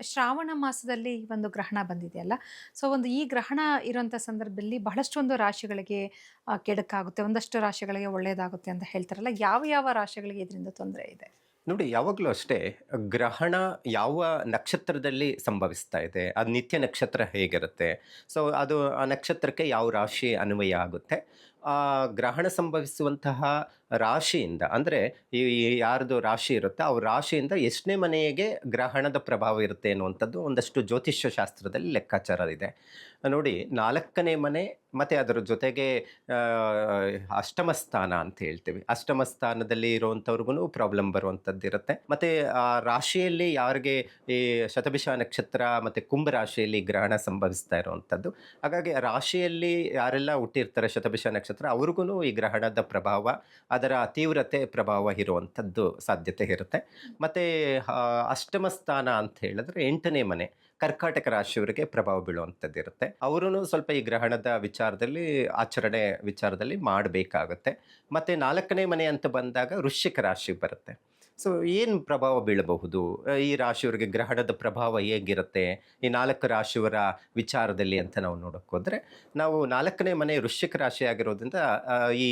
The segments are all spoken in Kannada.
ಶ್ರಾವಣ ಮಾಸದಲ್ಲಿ ಒಂದು ಗ್ರಹಣ ಬಂದಿದೆಯಲ್ಲ. ಸೊ ಒಂದು ಈ ಗ್ರಹಣ ಇರೋಂಥ ಸಂದರ್ಭದಲ್ಲಿ ಬಹಳಷ್ಟೊಂದು ರಾಶಿಗಳಿಗೆ ಕೆಡುಕಾಗುತ್ತೆ. ಒಂದಷ್ಟು ರಾಶಿಗಳಿಗೆ ಒಳ್ಳೆಯದಾಗುತ್ತೆ ಅಂತ ಹೇಳ್ತಾರಲ್ಲ. ಯಾವ ಯಾವ ರಾಶಿಗಳಿಗೆ ಇದರಿಂದ ತೊಂದರೆ ಇದೆ? ನೋಡಿ, ಯಾವಾಗಲೂ ಅಷ್ಟೇ ಗ್ರಹಣ ಯಾವ ನಕ್ಷತ್ರದಲ್ಲಿ ಸಂಭವಿಸ್ತಾ ಇದೆ, ಅದು ನಿತ್ಯ ನಕ್ಷತ್ರ ಹೇಗಿರುತ್ತೆ, ಸೊ ಅದು ಆ ನಕ್ಷತ್ರಕ್ಕೆ ಯಾವ ರಾಶಿ ಅನ್ವಯ ಆಗುತ್ತೆ, ಆ ಗ್ರಹಣ ಸಂಭವಿಸುವಂತಹ ರಾಶಿಯಿಂದ ಅಂದರೆ ಯಾರ್ದು ರಾಶಿ ಇರುತ್ತೆ ಅವ್ರ ರಾಶಿಯಿಂದ ಎಷ್ಟನೇ ಮನೆಗೆ ಗ್ರಹಣದ ಪ್ರಭಾವ ಇರುತ್ತೆ ಅನ್ನುವಂಥದ್ದು ಒಂದಷ್ಟು ಜ್ಯೋತಿಷ್ಯ ಶಾಸ್ತ್ರದಲ್ಲಿ ಲೆಕ್ಕಾಚಾರ ಇದೆ. ನೋಡಿ, 4ನೇ ಮನೆ ಮತ್ತು ಅದರ ಜೊತೆಗೆ ಆ, ಅಷ್ಟಮ ಸ್ಥಾನ ಅಂತ ಹೇಳ್ತೀವಿ. ಅಷ್ಟಮ ಸ್ಥಾನದಲ್ಲಿ ಇರುವಂಥವ್ರಿಗೂ ಪ್ರಾಬ್ಲಮ್ ಬರುವಂಥದ್ದು ಇರುತ್ತೆ. ಮತ್ತು ಆ ರಾಶಿಯಲ್ಲಿ ಯಾರಿಗೆ ಈ ಶತಭಿಷ ನಕ್ಷತ್ರ ಮತ್ತು ಕುಂಭ ರಾಶಿಯಲ್ಲಿ ಗ್ರಹಣ ಸಂಭವಿಸ್ತಾ ಇರುವಂಥದ್ದು. ಹಾಗಾಗಿ ರಾಶಿಯಲ್ಲಿ ಯಾರೆಲ್ಲ ಹುಟ್ಟಿರ್ತಾರೆ ಶತಭಿಷ ನಕ್ಷತ್ರ ಅವ್ರಿಗೂ ಈ ಗ್ರಹಣದ ಪ್ರಭಾವ, ಅದರ ತೀವ್ರತೆ ಪ್ರಭಾವ ಇರುವಂಥದ್ದು ಸಾಧ್ಯತೆ ಇರುತ್ತೆ. ಮತ್ತು ಅಷ್ಟಮ ಸ್ಥಾನ ಅಂತ ಹೇಳಿದ್ರೆ 8ನೇ ಮನೆ ಕರ್ಕಾಟಕ ರಾಶಿಯವರಿಗೆ ಪ್ರಭಾವ ಬೀಳುವಂಥದ್ದು ಇರುತ್ತೆ. ಅವರೂ ಸ್ವಲ್ಪ ಈ ಗ್ರಹಣದ ವಿಚಾರದಲ್ಲಿ ಆಚರಣೆ ವಿಚಾರದಲ್ಲಿ ಮಾಡಬೇಕಾಗುತ್ತೆ. ಮತ್ತು 4ನೇ ಮನೆ ಅಂತ ಬಂದಾಗ ವೃಶ್ಚಿಕ ರಾಶಿ ಬರುತ್ತೆ. ಸೊ ಏನು ಪ್ರಭಾವ ಬೀಳಬಹುದು, ಈ ರಾಶಿಯವರಿಗೆ ಗ್ರಹಣದ ಪ್ರಭಾವ ಹೇಗಿರುತ್ತೆ ಈ 4 ರಾಶಿಯವರ ವಿಚಾರದಲ್ಲಿ ಅಂತ ನಾವು ನೋಡೋಕೆ ಹೋದರೆ, ನಾವು 4ನೇ ಮನೆ ವೃಶ್ಚಿಕ ರಾಶಿ ಆಗಿರೋದ್ರಿಂದ ಈ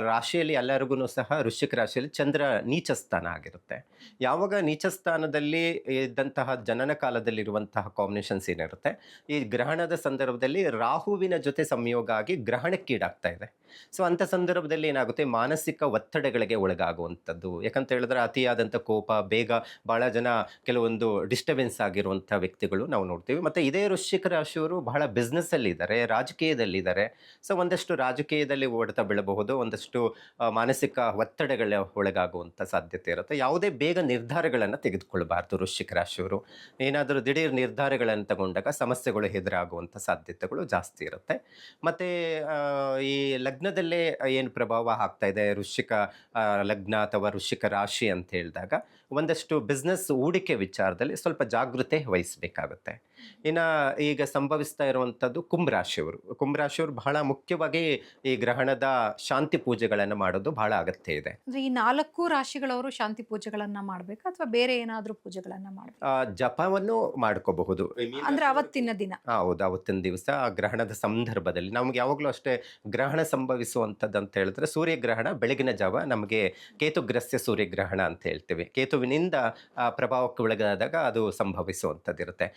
ರಾಶಿಯಲ್ಲಿ ಎಲ್ಲರಿಗೂ ಸಹ ವೃಶ್ಚಿಕ ರಾಶಿಯಲ್ಲಿ ಚಂದ್ರ ನೀಚ ಸ್ಥಾನ ಆಗಿರುತ್ತೆ. ಯಾವಾಗ ನೀಚ ಸ್ಥಾನದಲ್ಲಿ ಇದ್ದಂತಹ ಜನನ ಕಾಲದಲ್ಲಿರುವಂತಹ ಕಾಂಬಿನೇಷನ್ಸ್ ಏನಿರುತ್ತೆ, ಈ ಗ್ರಹಣದ ಸಂದರ್ಭದಲ್ಲಿ ರಾಹುವಿನ ಜೊತೆ ಸಂಯೋಗ ಆಗಿ ಗ್ರಹಣಕ್ಕೀಡಾಗ್ತಾ ಇದೆ. ಸೊ ಅಂಥ ಸಂದರ್ಭದಲ್ಲಿ ಏನಾಗುತ್ತೆ, ಮಾನಸಿಕ ಒತ್ತಡಗಳಿಗೆ ಒಳಗಾಗುವಂಥದ್ದು. ಯಾಕಂತ ಹೇಳಿದ್ರೆ ಅತಿಯಾದಂಥ ಕೋಪ, ಬೇಗ ಭಾಳ ಜನ ಕೆಲವೊಂದು ಡಿಸ್ಟರ್ಬೆನ್ಸ್ ಆಗಿರುವಂಥ ವ್ಯಕ್ತಿಗಳು ನಾವು ನೋಡ್ತೀವಿ. ಮತ್ತು ಇದೇ ವೃಶ್ಚಿಕ ರಾಶಿಯವರು ಬಹಳ ಬಿಸ್ನೆಸ್ಸಲ್ಲಿದ್ದಾರೆ, ರಾಜಕೀಯದಲ್ಲಿದ್ದಾರೆ. ಸೊ ಒಂದಷ್ಟು ರಾಜಕೀಯದಲ್ಲಿ ಹೊಡೆತ ಬೀಳಬಹುದು, ಒಂದಷ್ಟು ಮಾನಸಿಕ ಒತ್ತಡಗಳ ಒಳಗಾಗುವಂಥ ಸಾಧ್ಯತೆ ಇರುತ್ತೆ. ಯಾವುದೇ ಬೇಗ ನಿರ್ಧಾರಗಳನ್ನು ತೆಗೆದುಕೊಳ್ಬಾರ್ದು ವೃಶ್ಚಿಕ ರಾಶಿಯವರು. ಏನಾದರೂ ದಿಢೀರ್ ನಿರ್ಧಾರಗಳನ್ನು ತಗೊಂಡಾಗ ಸಮಸ್ಯೆಗಳು ಎದುರಾಗುವಂಥ ಸಾಧ್ಯತೆಗಳು ಜಾಸ್ತಿ ಇರುತ್ತೆ. ಮತ್ತು ಈ ಲಗ್ನದಲ್ಲೇ ಏನು ಪ್ರಭಾವ ಆಗ್ತಾ ಇದೆ, ವೃಶ್ಚಿಕ ಲಗ್ನ ಅಥವಾ ವೃಶ್ಚಿಕ ರಾಶಿ ಅಂತ ಹೇಳಿದಾಗ ಒಂದಷ್ಟು ಬಿಸ್ನೆಸ್ ಹೂಡಿಕೆ ವಿಚಾರದಲ್ಲಿ ಸ್ವಲ್ಪ ಜಾಗೃತೆ ವಹಿಸಬೇಕಾಗುತ್ತೆ. ಇನ್ನು ಈಗ ಸಂಭವಿಸ್ತಾ ಇರುವಂಥದ್ದು ಕುಂಭರಾಶಿಯವರು. ಕುಂಭರಾಶಿಯವರು ಬಹಳ ಮುಖ್ಯವಾಗಿ ಈ ಗ್ರಹಣದ ಶಾಂತಿ ಪೂಜೆಗಳನ್ನು ಮಾಡೋದು ಬಹಳ ಅಗತ್ಯ ಇದೆ. ಅಂದ್ರೆ ಈ 4 ರಾಶಿಗಳವರು ಶಾಂತಿ ಪೂಜೆಗಳನ್ನ ಮಾಡ್ಬೇಕಾ ಅಥವಾ ಬೇರೆ ಏನಾದ್ರೂ ಪೂಜೆಗಳನ್ನ ಮಾಡ್ಬೇಕಾ? ಜಪವನ್ನು ಮಾಡ್ಕೋಬಹುದು. ಅಂದ್ರೆ ಅವತ್ತಿನ ದಿನ. ಹೌದು, ಅವತ್ತಿನ ದಿವಸ ಆ ಗ್ರಹಣದ ಸಂದರ್ಭದಲ್ಲಿ ನಮ್ಗೆ ಯಾವಾಗಲೂ ಅಷ್ಟೇ ಗ್ರಹಣ ಸಂಭವಿಸುವಂಥದ್ದು ಅಂತ ಹೇಳಿದ್ರೆ ಸೂರ್ಯಗ್ರಹಣ ಬೆಳಗಿನ ಜಾವ ನಮಗೆ ಕೇತುಗ್ರಸ್ಯ ಸೂರ್ಯಗ್ರಹಣ ಅಂತ ಹೇಳ್ತೀವಿ. ಕೇತುವಿನಿಂದ ಪ್ರಭಾವಕ್ಕೆ ಒಳಗಾದಾಗ ಅದು ಸಂಭವಿಸುವಂಥದ್ದಿರುತ್ತೆ.